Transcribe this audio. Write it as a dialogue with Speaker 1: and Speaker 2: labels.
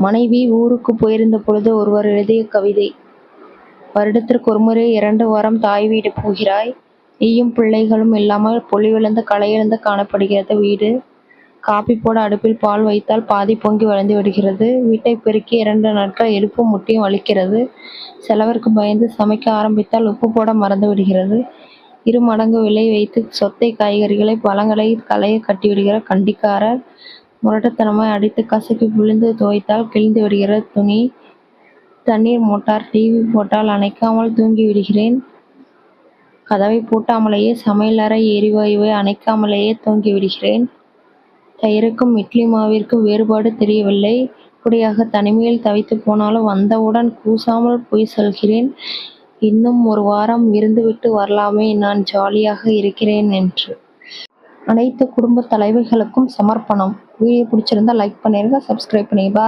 Speaker 1: மனைவி ஊருக்கு போயிருந்த பொழுது ஒருவர் எழுதிய கவிதை. வருடத்திற்கு ஒருமுறை 2 வாரம் தாய் வீடு போகிறாய். நீயும் பிள்ளைகளும் இல்லாமல் பொலிவிழந்து களையிழந்து காணப்படுகிறது வீடு. காபி போட அடுப்பில் பால் வைத்தால் பாதி பொங்கி வழிந்து விடுகிறது. வீட்டை பெருக்கி 2 நாட்கள் இடுப்பும் முட்டியும் வலிக்கிறது. செலவிற்கு பயந்து சமைக்க ஆரம்பித்தால் உப்பு போட மறந்து விடுகிறது. 2 மடங்கு விலை வைத்து சொத்தை காய்கறிகளை பழங்களை களைய கட்டிவிடுகிற கண்டிக்காரர். முரட்டுத்தனமாய் அடித்து கசக்கி பிழிந்து துவைத்தால் கிழிந்து விடுகிறது துணி. தண்ணீர் மோட்டார் டிவி போட்டால் அணைக்காமல் தூங்கி விடுகிறேன். கதவை பூட்டாமலேயே சமையலறை எரிவாயுவை அணைக்காமலேயே தூங்கி விடுகிறேன். தயிருக்கும் இட்லி மாவிற்கும் வேறுபாடு தெரியவில்லை. இப்படியாக தனிமையில் தவித்து போனாலும் வந்தவுடன் கூசாமல் போய் சொல்கிறேன். இன்னும் 1 வாரம் இருந்துவிட்டு வரலாமே, நான் ஜாலியாக இருக்கிறேன் என்று. அனைத்து குடும்ப தலைவிகளுக்கும் சமர்ப்பணம். வீடியோ பிடிச்சிருந்தா லைக் பண்ணிருங்க, சப்ஸ்கிரைப் பண்ணிருங்க.